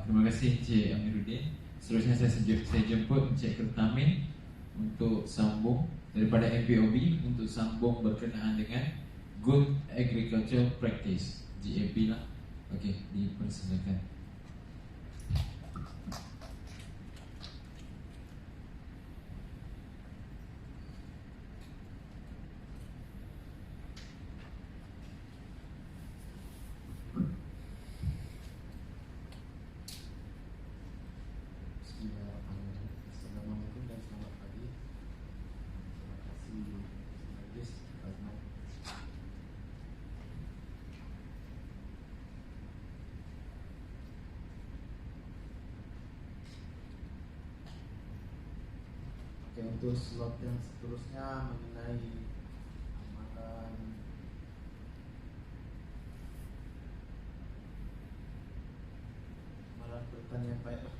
Terima kasih Encik Amiruddin. Seterusnya saya jemput Encik Kertamin untuk sambung daripada MPOB untuk sambung berkenaan dengan Good Agricultural Practice, GAP lah. Okey, dipersilakan. Assalamualaikum dan selamat pagi. Terima kasih Majlis Azman. Oke, untuk slot yang seterusnya mengenai amalan pertanian baik lah.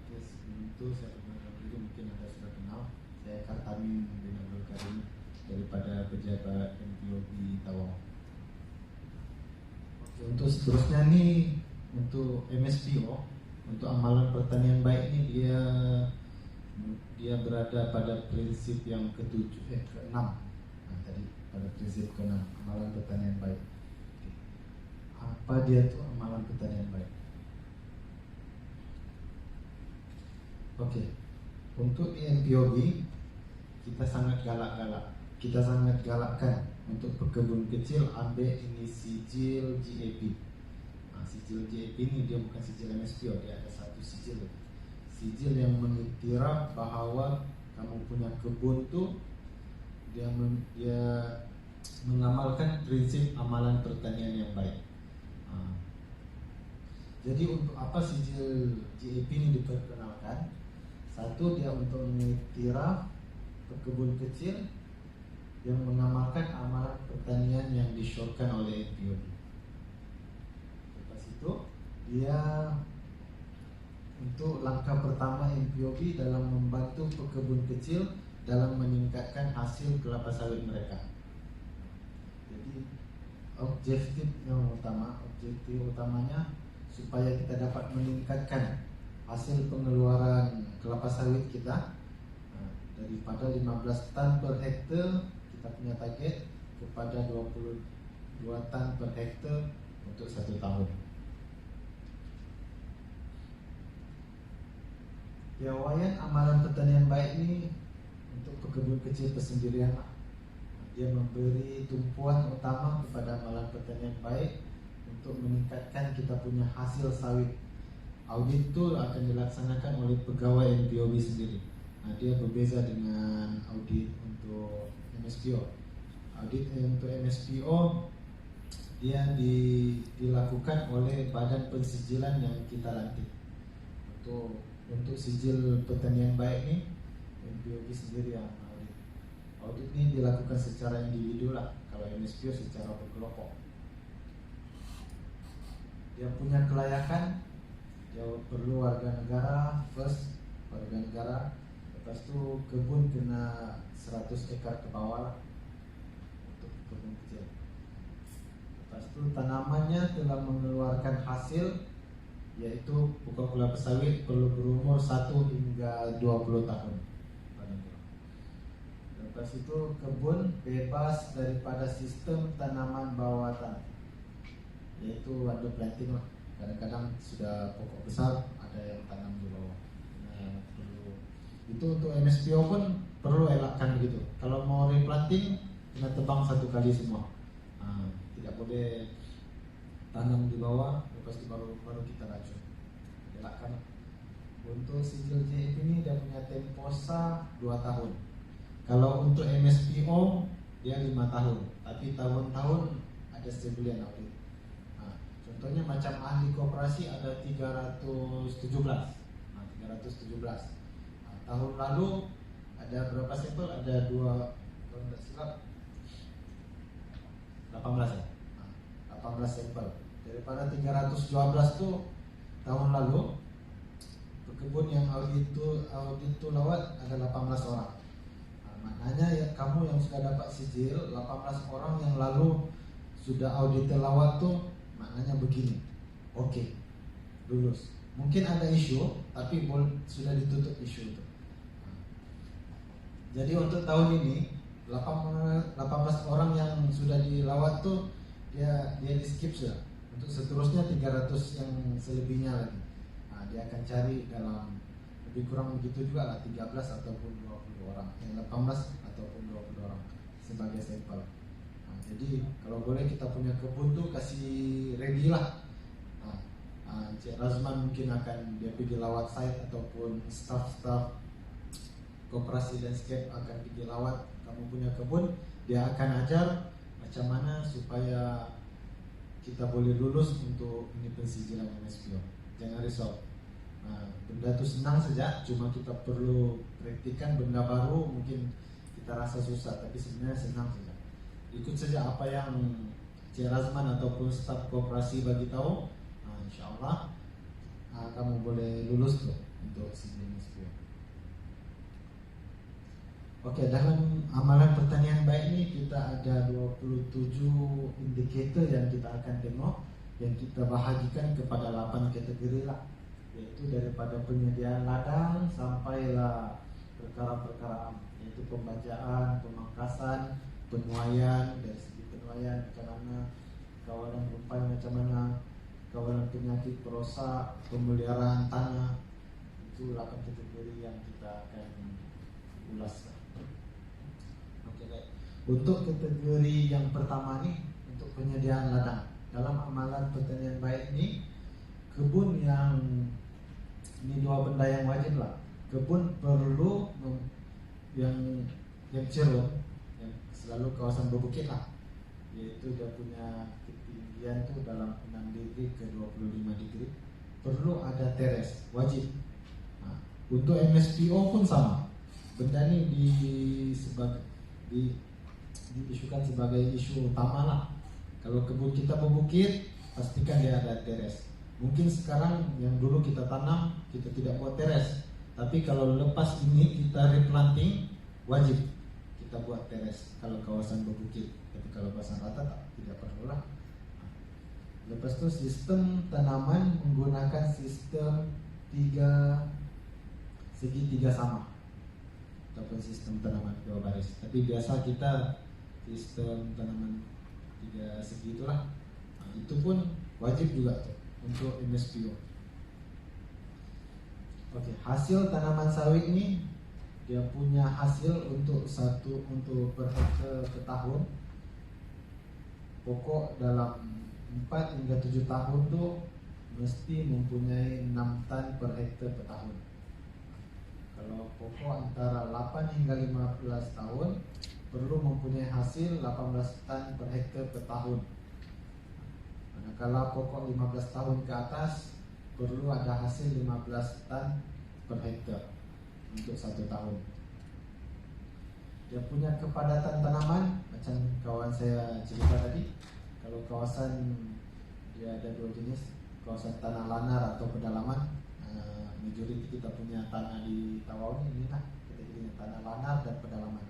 Sebelum itu saya perkenalkan dulu, mungkin Anda sudah kenal, saya Kartamin bin Abdul Karim daripada pejabat MPOB Tawau. Oke, untuk seterusnya nih, untuk MSPO, untuk amalan pertanian baik ini dia berada pada prinsip yang ke-6. Nah, tadi pada prinsip ke-6 amalan pertanian baik. Oke. Apa dia tuh amalan pertanian baik? Oke, untuk MPOB kita sangat galakkan untuk pekebun kecil ambil ini sijil GAP. Nah, sijil GAP ini dia bukan sijil MSPO, dia ada satu sijil yang mengiktiraf bahwa kamu punya kebun tuh dia mengamalkan prinsip amalan pertanian yang baik. Jadi untuk apa sijil GAP ini diperkenalkan? Satu, dia untuk mengiktiraf pekebun kecil yang mengamalkan amalan pertanian yang disyorkan oleh MPOB. Lepas itu, dia untuk langkah pertama MPOB dalam membantu pekebun kecil dalam meningkatkan hasil kelapa sawit mereka. Jadi objektif utamanya supaya kita dapat meningkatkan hasil pengeluaran kelapa sawit kita daripada 15 tan per hektar kita punya target kepada 22 tan per hektar untuk 1 tahun. Piawaian amalan pertanian baik ini untuk pekebun kecil persendirian. Dia memberi tumpuan utama kepada amalan pertanian baik untuk meningkatkan kita punya hasil sawit. Audit itu akan dilaksanakan oleh pegawai MPOB sendiri. Nah, dia berbeza dengan audit untuk MSPO. Audit untuk MSPO dia dilakukan oleh badan pensijilan yang kita lantik. Untuk sijil pertanian baik ini MPOB sendiri yang audit. Audit ini dilakukan secara individu lah. Kalau MSPO secara berkelompok. Dia punya kelayakan. Dia perlu warga negara, warga negara. Lepas itu kebun kena 100 ekar ke bawah untuk kebun kecil. Lepas itu tanamannya telah mengeluarkan hasil, yaitu pokok kelapa sawit perlu berumur 1 hingga 20 tahun. Lepas itu kebun bebas daripada sistem tanaman bawatan, yaitu under planting lah. Kadang-kadang sudah pokok besar ada yang tanam di bawah. Nah, itu untuk MSPO pun perlu elakkan begitu. Kalau mau replanting kena tebang 1 kali semua. Tidak boleh tanam di bawah lepas itu baru kita racun. Elakkan. Untuk sijil GAP ini dia punya temposa 2 tahun. Kalau untuk MSPO dia 5 tahun, tapi tahun-tahun ada sebulan audit. Contohnya macam ahli koperasi ada 317. Tahun lalu ada berapa sampel? Ada 18 ya. 18 sampel. Daripada 312 tuh tahun lalu kebun yang audit itu lawat ada 18 orang. Maknanya ya, kamu yang sudah dapat sijil 18 orang yang lalu sudah audit lawat tuh maknanya begini. Oke, lulus. Mungkin ada isu tapi sudah ditutup isu itu. Jadi untuk tahun ini 18 orang yang sudah dilawat tuh dia di skip sudah. Untuk seterusnya 300 yang selebihnya lagi. Nah, dia akan cari dalam lebih kurang begitu juga lah 13 ataupun 20 orang, 18 ataupun 20 orang sebagai sampel. Nah, jadi kalau boleh kita punya kebun tuh kasih ready lah. Cik Razman mungkin akan dia pergi lawat site ataupun staff koperasi landscape akan pergi lawat kamu punya kebun, dia akan ajar macam mana supaya kita boleh lulus untuk ini pensijilan MSPO. Jangan risau. Benda itu senang saja, cuma kita perlu praktikan benda baru mungkin kita rasa susah, tapi sebenarnya senang saja. Ikut saja apa yang Cik Razman ataupun staf koperasi bagi tahu. Insya Allah kamu boleh lulus tuh untuk sijil MSPO. Oke, dalam amalan pertanian baik ini kita ada 27 indikator yang kita akan tengok, yang kita bahagikan kepada 8 kategori lah, yaitu daripada penyediaan ladang sampailah perkara-perkara, yaitu pembajaan, pemangkasan, penuaian, dari segi penuaian macam mana, kawalan rumpai macam mana, kawalan penyakit perosak, pemeliharaan tanah, itu 8 kategori yang kita akan ulas. Untuk kategori yang pertama nih, untuk penyediaan ladang dalam amalan pertanian baik ini, kebun yang ini dua benda yang wajib lah. Kebun perlu yang cerun, yang selalu kawasan berbukit lah, yaitu dia punya ketinggian tuh dalam 6 degree ke 25 degree. Perlu ada teres, wajib. Untuk MSPO pun sama. Benda ini diisukan sebagai isu utama lah. Kalau kebun kita berbukit, pastikan dia ada teres. Mungkin sekarang yang dulu kita tanam, kita tidak buat teres, tapi kalau lepas ini kita replanting, wajib kita buat teres kalau kawasan berbukit. Tapi kalau kawasan rata tidak perlu lah. Lepas itu sistem tanaman menggunakan sistem segitiga sama ataupun sistem tanaman dua baris. Tapi biasa kita sistem tanaman 3 segi itulah. Itu pun wajib juga tuh untuk MSPO. Oke, hasil tanaman sawit ini dia punya hasil untuk per hektar per tahun. Pokok dalam 4 hingga 7 tahun tuh mesti mempunyai 6 tan per hektar per tahun. Kalau pokok antara 8 hingga 15 tahun perlu mempunyai hasil 18 tan per hektar per tahun. Manakala pokok 15 tahun ke atas perlu ada hasil 15 tan per hektar untuk 1 tahun. Dia punya kepadatan tanaman macam kawan saya cerita tadi. Kalau kawasan dia ada 2 jenis, kawasan tanah lanar atau pedalaman. Majoriti kita punya tanah di Tawau ini lah, kita punya tanah lanar dan pedalaman.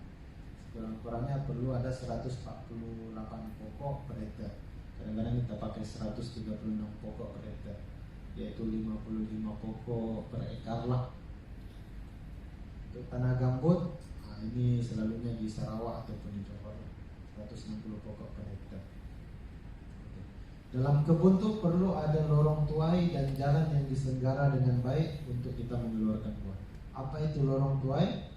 Kurang-kurangnya perlu ada 148 pokok per hektar. Kadang-kadang kita pakai 136 pokok per hektar, yaitu 55 pokok per ekar lah. Untuk tanah gambut, ini selalunya di Sarawak ataupun di Johor, 160 pokok per hektar. Dalam kebun tuh perlu ada lorong tuai dan jalan yang diselenggara dengan baik untuk kita mengeluarkan buah. Apa itu lorong tuai?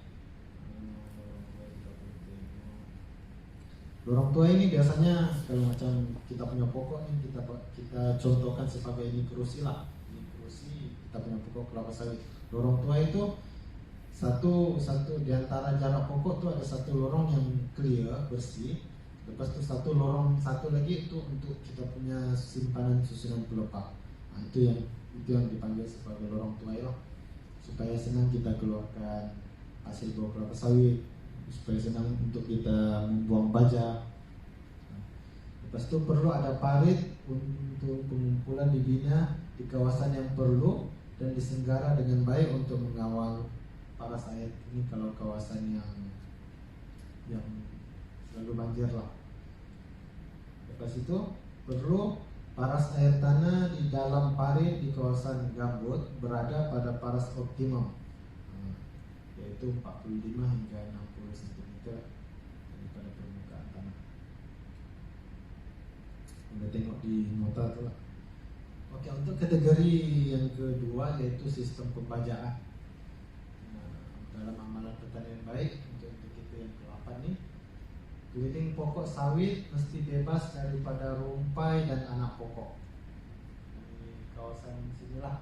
Lorong tuai ini biasanya kalau macam kita punya pokok nih, kita contohkan sebagai ini kerusi lah. Ini kerusi, kita punya pokok kelapa sawit. Lorong tuai itu satu di antara jarak pokok tuh ada satu lorong yang clear, bersih. Lepas itu satu lorong satu lagi itu untuk kita punya simpanan susunan pelepah. Itu yang dipanggil sebagai lorong tuai lah, supaya senang kita keluarkan hasil buah kelapa sawit, supaya senang untuk kita membuang baja. Lepas itu perlu ada parit untuk pengumpulan bibitnya di kawasan yang perlu dan disenggara dengan baik untuk mengawal paras air ini kalau kawasan yang selalu banjir lah. Lepas itu perlu paras air tanah di dalam parit di kawasan gambut berada pada paras optimum, yaitu 45 hingga 60 cm daripada permukaan tanah. Anda tengok di nota tu lah. Oke, untuk kategori yang kedua yaitu sistem pembajaan. Dalam amalan pertanian baik untuk kita yang ke-8 nih, keliling pokok sawit mesti bebas daripada rumpai dan anak pokok. Di kawasan sinilah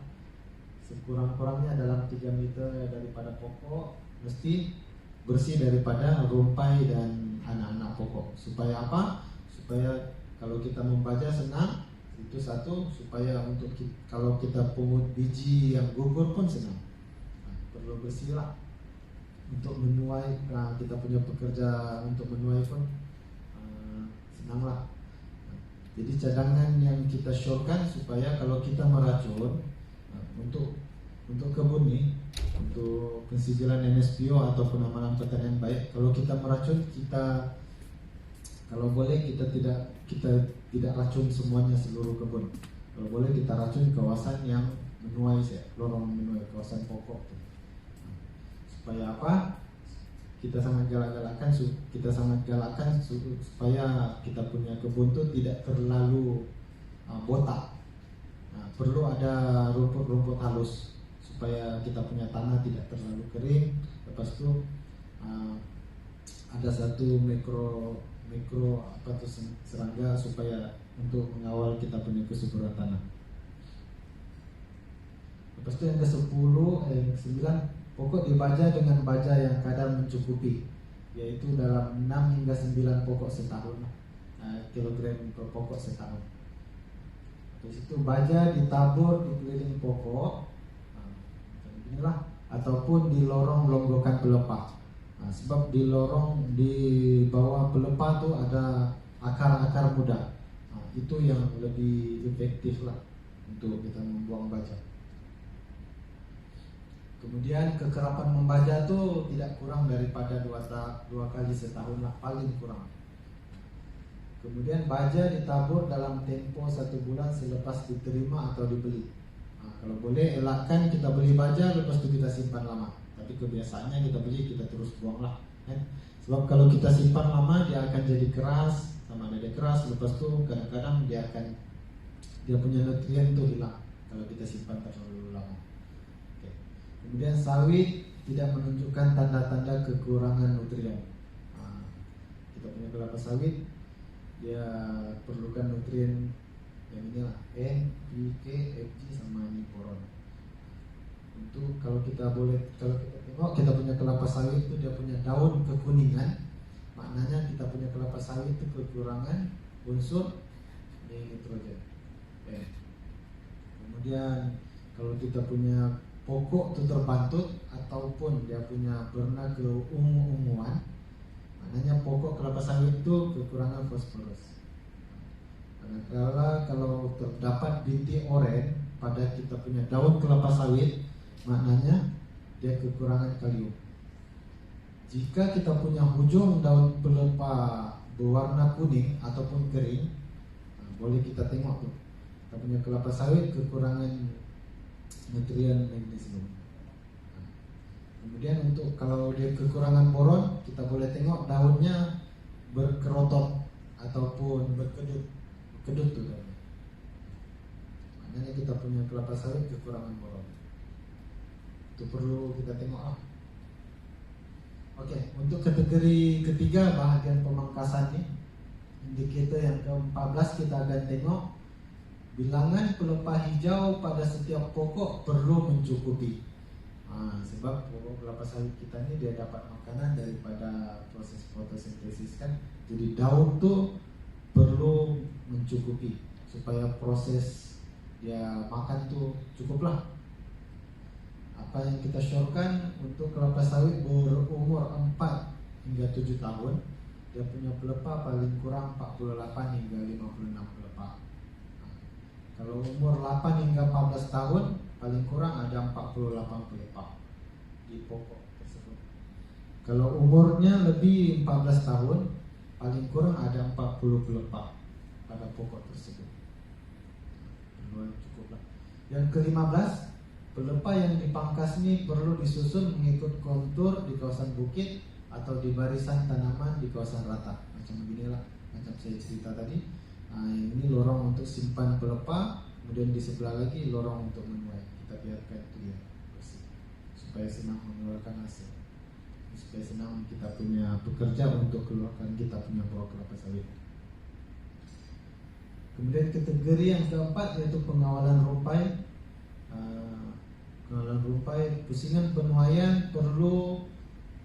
sekurang-kurangnya dalam 3 meter daripada pokok mesti bersih daripada rumpai dan anak-anak pokok. Supaya apa? Supaya kalau kita membaja senang, itu satu. Supaya kalau kita pungut biji yang gugur pun senang. Perlu bersih lah. Untuk menuai, kita punya pekerja untuk menuai pun senanglah. Jadi cadangan yang kita syorkan supaya kalau kita meracun untuk kebun nih, untuk pensijilan NSPO ataupun amalan pertanian baik, kalau kita meracun, kita kalau boleh kita tidak racun semuanya seluruh kebun. Kalau boleh kita racun kawasan yang menuai lorong menuai kawasan pokok. Supaya apa? Kita sangat galakkan supaya kita punya kebun itu tidak terlalu botak. Perlu ada rumput-rumput halus supaya kita punya tanah tidak terlalu kering. Lepas itu ada satu mikro serangga supaya untuk mengawal kita punya kesuburan tanah. Lepas itu yang ke-9, pokok dibaja dengan baja yang kadar mencukupi, yaitu dalam 6 hingga 9 pokok setahun, kilogram per pokok setahun. Terus itu baja ditabur di keliling pokok, inilah, ataupun di lorong longgokan pelepah. Sebab di lorong di bawah pelepah tu ada akar-akar muda. Itu yang lebih efektif lah untuk kita membuang baja. Kemudian kekerapan membaja tu tidak kurang daripada 2 kali setahun lah, paling kurang. Kemudian baja ditabur dalam tempo 1 bulan selepas diterima atau dibeli. Kalau boleh elakkan kita beli baja lepas tu kita simpan lama. Tapi kebiasaannya kita beli, kita terus buang lah, kan? Sebab kalau kita simpan lama dia akan jadi keras, sama ada dia keras. Lepas tu kadang-kadang dia punya nutrien tu hilang kalau kita simpan terlalu lama. Kemudian sawit tidak menunjukkan tanda-tanda kekurangan nutrien. Kita punya kelapa sawit, dia perlukan nutrien yang inilah, N, P, K, Fg sama boron. Untuk kalau kita tengok kita punya kelapa sawit itu dia punya daun kekuningan, maknanya kita punya kelapa sawit itu kekurangan unsur nitrogen. Kemudian kalau kita punya pokok itu terbantut ataupun dia punya berna keungu-unguan, maknanya pokok kelapa sawit itu kekurangan fosforus. Karena kalau terdapat bintik oranye pada kita punya daun kelapa sawit, maknanya dia kekurangan kalium. Jika kita punya hujung daun pelepah berwarna kuning ataupun kering, boleh kita tengok tuh, kita punya kelapa sawit kekurangan nutrien magnesium. Kemudian untuk kalau dia kekurangan boron, kita boleh tengok daunnya berkerotot ataupun berkedut tuh daunnya. Maknanya kita punya kelapa sawit kekurangan boron. Itu perlu kita tengok. Oke, untuk kategori ketiga bahagian pemangkasan nih, indikator yang ke-14 kita akan tengok bilangan pelepah hijau pada setiap pokok perlu mencukupi. Sebab pokok kelapa sawit kita ini dia dapat makanan daripada proses fotosintesis kan. Jadi daun tuh perlu mencukupi supaya proses dia makan tuh cukuplah. Apa yang kita syorkan untuk kelapa sawit berumur 4 hingga 7 tahun, dia punya pelepah paling kurang 48 hingga 56 pelepah. Kalau umur 8 hingga 14 tahun, paling kurang ada 48 pelepah di pokok tersebut. Kalau umurnya lebih 14 tahun, paling kurang ada 40 pelepah pada pokok tersebut. Cukuplah. Yang ke-15, pelepah yang dipangkas ini perlu disusun mengikut kontur di kawasan bukit atau di barisan tanaman di kawasan rata. Macam beginilah, macam saya cerita tadi. Nah, ini lorong untuk simpan pelepah, kemudian di sebelah lagi lorong untuk menuai. Kita biarkan itu ya bersih, supaya senang mengeluarkan hasil, supaya senang kita punya bekerja untuk keluarkan kita punya buah kelapa sawit. Kemudian kategori yang keempat yaitu pengawalan rumpai. Pengawalan rumpai, pusingan penuaian perlu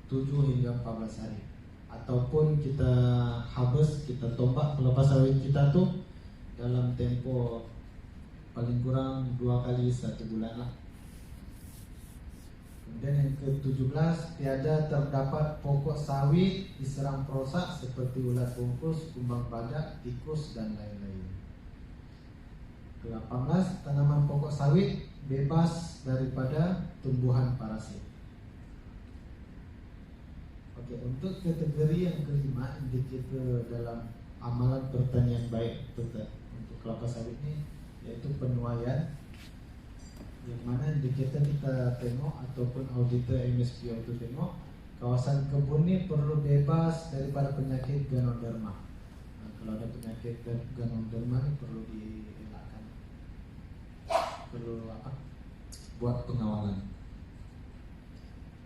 7 hingga 14 hari. Ataupun kita harvest, kita tombak kelapa sawit kita tuh dalam tempo paling kurang 2 kali 1 bulan lah. Kemudian yang ke-17, tiada terdapat pokok sawit diserang perosak seperti ulat bungkus, kumbang badak, tikus dan lain-lain. Ke-18, tanaman pokok sawit bebas daripada tumbuhan parasit. Oke, untuk kategori yang kelima, indikator dalam amalan pertanian baik untuk kelapa sawit ini yaitu penuaian, yang mana indikator kita tengok ataupun auditor MSPO itu tengok kawasan kebun ini perlu bebas daripada penyakit ganoderma. Nah, kalau ada penyakit ganoderma ini perlu dielakkan, perlu buat pengawalan.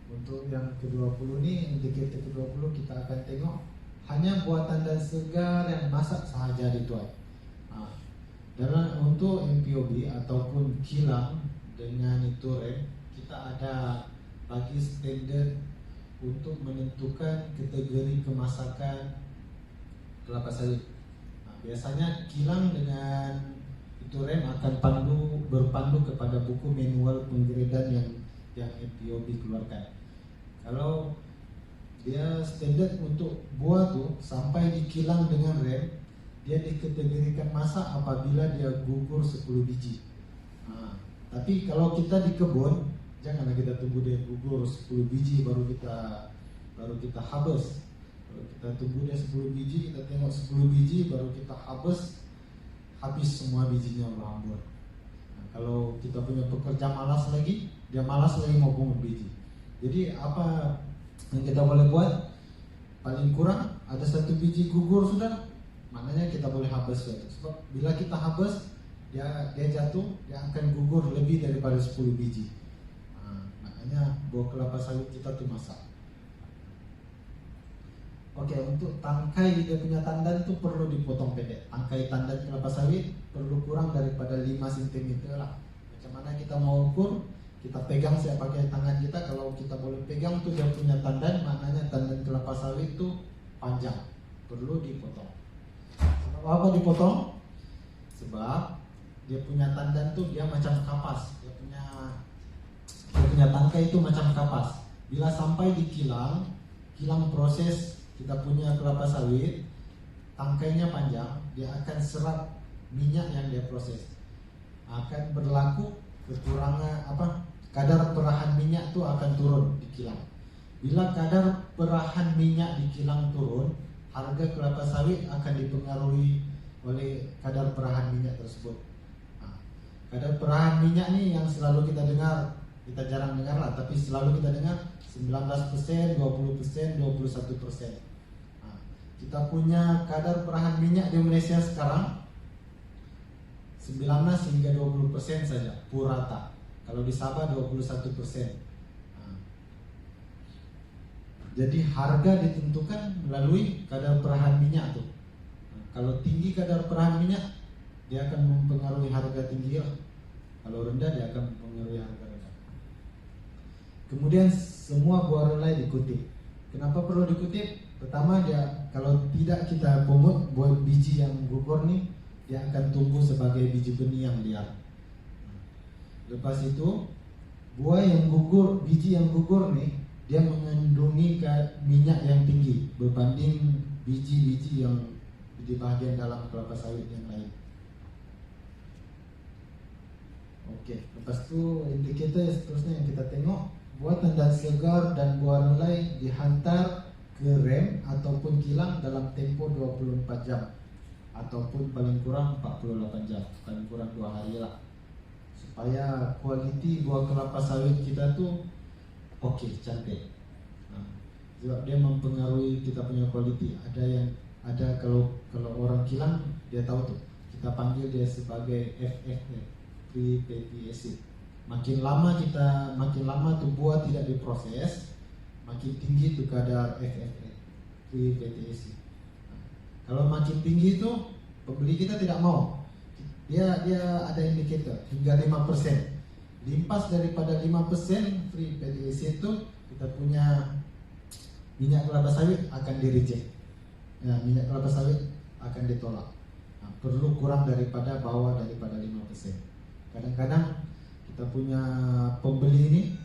Untuk yang ke-20 ini, indikator ke-20 kita akan tengok hanya buatan dan segar yang masak sahaja dituai. Dan untuk MPOB ataupun kilang dengan itu kita ada bagi standar untuk menentukan kategori kemasakan kelapa sawit. Biasanya kilang dengan itu akan berpandu kepada buku manual penggradan yang MPOB keluarkan. Kalau dia standar untuk buah tuh sampai di kilang dengan rem, dia dikategorikan masak apabila dia gugur 10 biji. Tapi kalau kita di kebun, janganlah kita tunggu dia gugur 10 biji baru kita harvest. Kalau kita tunggu dia 10 biji, kita tengok 10 biji baru kita harvest, habis semua bijinya berhamburan. Kalau kita punya pekerja malas lagi, dia malas lagi mau pungut biji. Jadi apa yang kita boleh buat? Paling kurang ada 1 biji gugur sudah, maknanya kita boleh harvest sudah. Sebab bila kita harvest, dia jatuh, dia akan gugur lebih daripada 10 biji. Maknanya buah kelapa sawit kita tuh masak. Oke, untuk tangkai dia punya tandan tuh perlu dipotong pendek. Tangkai tandan kelapa sawit perlu kurang daripada 5 cm lah. Macam mana kita mau ukur? Kita pegang saya pakai tangan kita. Kalau kita boleh pegang tuh dia punya tandan, maknanya tandan kelapa sawit tuh panjang, perlu dipotong. Sebab apa dipotong? Sebab dia punya tandan tuh dia macam kapas. Dia punya tangkai itu macam kapas. Bila sampai di kilang proses kita punya kelapa sawit, tangkainya panjang, dia akan serap minyak yang dia proses. Akan berlaku kekurangan kadar perahan minyak itu akan turun di kilang. Bila kadar perahan minyak di kilang turun, harga kelapa sawit akan dipengaruhi oleh kadar perahan minyak tersebut. Kadar perahan minyak nih yang selalu kita dengar, kita jarang dengar lah, tapi selalu kita dengar 19%, 20%, 21%. Kita punya kadar perahan minyak di Malaysia sekarang 19 hingga 20% saja, purata. Kalau di Sabah 21%. Jadi harga ditentukan melalui kadar perahan minyak tuh. Kalau tinggi kadar perahan minyak, dia akan mempengaruhi harga tinggi lah. Kalau rendah, dia akan mempengaruhi harga rendah. Kemudian semua buah relai dikutip. Kenapa perlu dikutip? Pertama, dia kalau tidak kita pungut buah biji yang gugur nih, dia akan tumbuh sebagai biji benih yang liar. Lepas itu, buah yang gugur, biji yang gugur nih, dia mengandungi minyak yang tinggi berbanding biji-biji yang di bagian dalam kelapa sawit yang lain. Oke, lepas itu indikator seterusnya yang kita tengok, buah tandan segar dan buah relai dihantar ke rem ataupun kilang dalam tempo 24 jam ataupun paling kurang 48 jam, paling kurang 2 hari lah, supaya kualiti buah kelapa sawit kita tuh oke, cantik. Nah, sebab dia mempengaruhi kita punya kualiti. Ada kalau orang kilang dia tahu tuh, kita panggil dia sebagai FFA, free fatty acid. Makin lama tuh buah tidak diproses, makin tinggi tuh kadar FFA, free fatty acid. Nah, kalau makin tinggi itu pembeli kita tidak mau. Dia ada indikator hingga 5%. Limpas daripada 5% free fatty acid itu kita punya minyak kelapa sawit akan di-reject. Ya, minyak kelapa sawit akan ditolak. Nah, perlu kurang daripada bawah daripada 5%. Kadang-kadang kita punya pembeli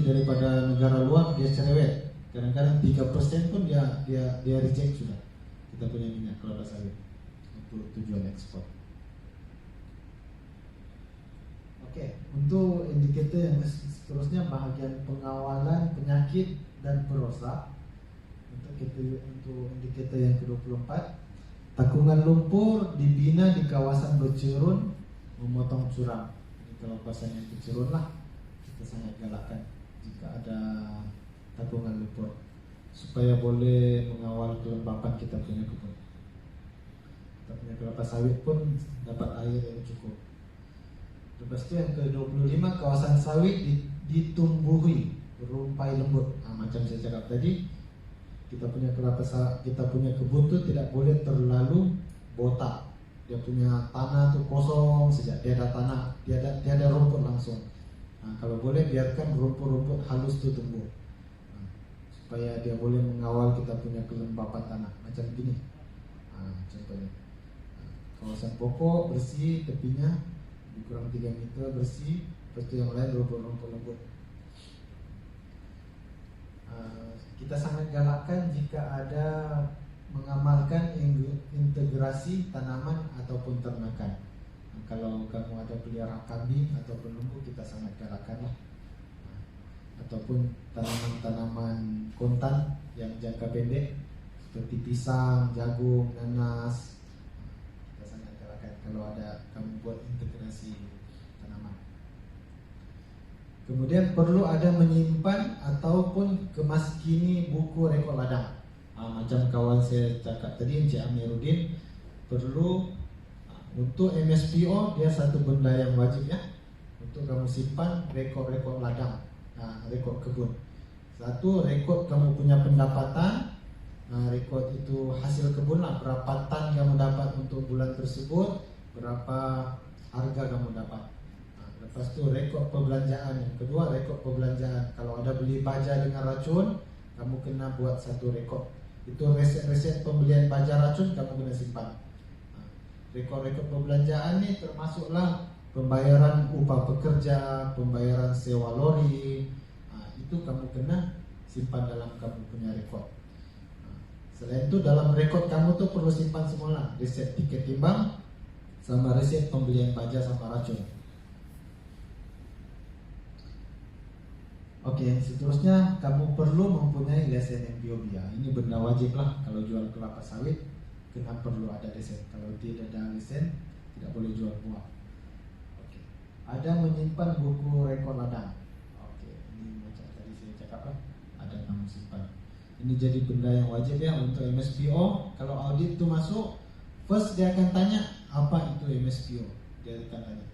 daripada negara luar dia cerewet. Kadang-kadang 3% pun dia reject sudah. Kita punya minyak kelapa sawit untuk tujuan ekspor. Oke, untuk indikator yang seterusnya bahagian pengawalan penyakit dan perosak. Untuk indikator yang ke-24, takungan lumpur dibina di kawasan bercerun memotong curam. Ini kalau kawasan yang bercerun lah, kita sangat galakkan jika ada takungan lumpur supaya boleh mengawal kelembapan kita punya kebun. Kita punya kelapa sawit pun dapat air yang cukup. Lepas itu yang ke-25, kawasan sawit ditumbuhi rumpai lembut. Nah, macam saya cakap tadi, kita punya kebun tu tidak boleh terlalu botak. Dia punya tanah tu kosong saja, tiada tanah, tiada rumput langsung. Nah, kalau boleh biarkan rumput-rumput halus tu tumbuh. Nah, supaya dia boleh mengawal kita punya kelembapan tanah. Macam gini. Nah, contohnya. Nah, kawasan pokok bersih, tepinya kurang 3 meter bersih, lepas itu yang lain rumput-rumput lembut. Kita sangat galakkan jika ada mengamalkan integrasi tanaman ataupun ternakan. Nah, kalau kamu ada pelihara kambing ataupun lembu, kita sangat galakkan lah. Ataupun tanaman-tanaman kontan yang jangka pendek seperti pisang, jagung, nanas. Kita sangat galakkan kalau ada kamu buat integrasi tanaman. Kemudian perlu ada menyimpan ataupun kemaskini buku rekod ladang. Macam kawan saya cakap tadi, Encik Amiruddin, perlu untuk MSPO dia satu benda yang wajib ya, untuk kamu simpan rekod-rekod ladang, rekod kebun. Satu, rekod kamu punya pendapatan, rekod itu hasil kebun lah, berapa tan kamu dapat untuk bulan tersebut, berapa harga kamu dapat. Lepas itu rekod perbelanjaan. Yang kedua, rekod perbelanjaan. Kalau ada beli baja dengan racun, kamu kena buat satu rekod. Itu resep-resep pembelian baja racun kamu kena simpan. Rekod-rekod perbelanjaan ni termasuklah pembayaran upah pekerja, pembayaran sewa lori. Itu kamu kena simpan dalam kamu punya rekod. Selain itu dalam rekod kamu tuh perlu simpan semua resep tiket timbang sama resep pembelian baja sama racun. Oke, yang seterusnya kamu perlu mempunyai lesen MPOB ya. Ini benda wajib lah kalau jual kelapa sawit, kena perlu ada lesen. Kalau tidak ada lesen, tidak boleh jual buah. Oke. Ada menyimpan buku rekod ladang. Oke, ini macam tadi saya cakap lah, ada nama simpan. Ini jadi benda yang wajib ya untuk MSPO. Kalau audit itu masuk, first dia akan tanya apa itu MSPO. Dia akan tanya.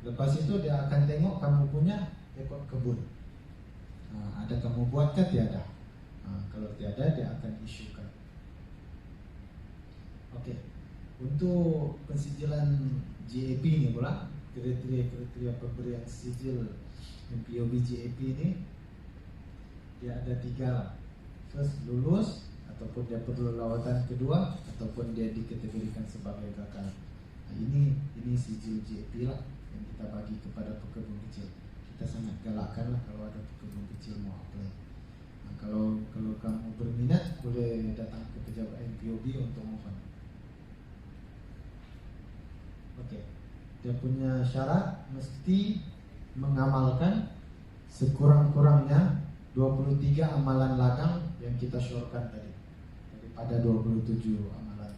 Lepas itu dia akan tengok kamu punya rekod kebun. Ada kamu buat kan tiada? Kalau tiada dia akan isukan. Oke. Untuk pensijilan GAP ini pula, kriteria pemberian sijil MPOB GAP ini dia ada 3 lah. First, lulus, ataupun dia perlu lawatan kedua, ataupun dia dikategorikan sebagai gagal. Ini sijil GAP lah yang kita bagi kepada pekebun kecil. Kita sangat galakkan lah kalau ada pekebun kecil mau apply. Kalau kamu berminat, boleh datang ke pejabat MPOB untuk mohon. Oke. dia punya syarat mesti mengamalkan sekurang-kurangnya 23 amalan ladang yang kita syorkan tadi daripada 27 amalan.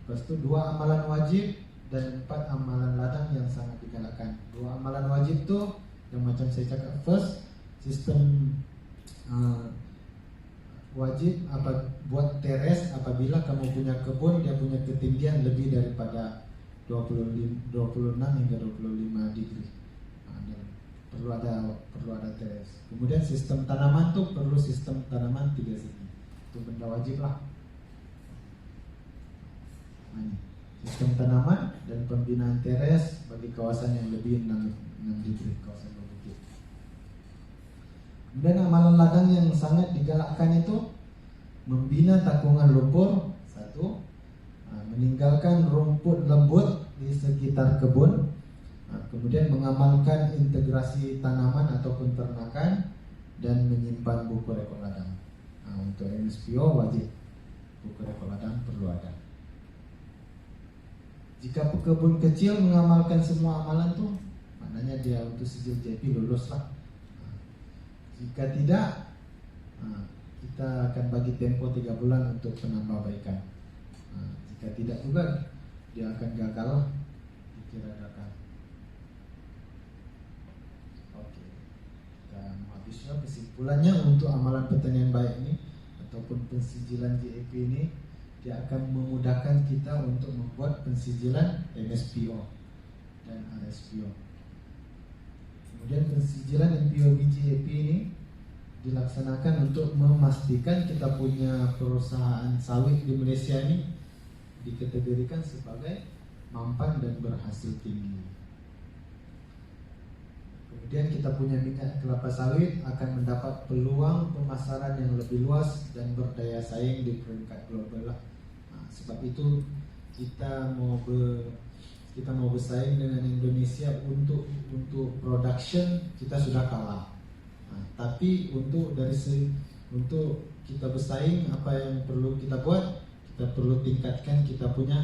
Lepas itu 2 amalan wajib dan 4 amalan ladang yang sangat digalakkan. 2 amalan wajib tuh yang macam saya cakap, first sistem wajib buat teres apabila kamu punya kebun dia punya ketinggian lebih daripada 26 hingga 25 degree. Dan perlu ada teres. Kemudian sistem tanaman tuh perlu sistem tanaman 3 segi. Itu benda wajib lah. Sistem tanaman dan pembinaan teres bagi kawasan yang lebih 6 degree, kawasan bukit. Kemudian amalan ladang yang sangat digalakkan itu membina takungan lumpur, 1, meninggalkan rumput lembut di sekitar kebun, kemudian mengamalkan integrasi tanaman ataupun ternakan, dan menyimpan buku rekod ladang. Untuk MSPO wajib buku rekod ladang perlu ada. Jika pekebun kecil mengamalkan semua amalan tuh, maknanya dia untuk sijil JP lulus lah. Jika tidak, kita akan bagi tempo 3 bulan untuk penambahbaikan. Jika tidak juga, dia akan gagal lah, dikira gagal. Oke, kita habisnya kesimpulannya untuk amalan pertanian baik ini ataupun pensijilan JAP ini, dia akan memudahkan kita untuk membuat pensijilan MSPO dan RSPO. Kemudian pensijilan MPOB-JAP ini dilaksanakan untuk memastikan kita punya perusahaan sawit di Malaysia ini dikategorikan sebagai mampan dan berhasil tinggi. Kemudian kita punya minyak kelapa sawit akan mendapat peluang pemasaran yang lebih luas dan berdaya saing di peringkat global lah. Sebab itu kita mau bersaing dengan Indonesia untuk production kita sudah kalah. Tapi untuk kita bersaing, apa yang perlu kita buat? Kita perlu tingkatkan kita punya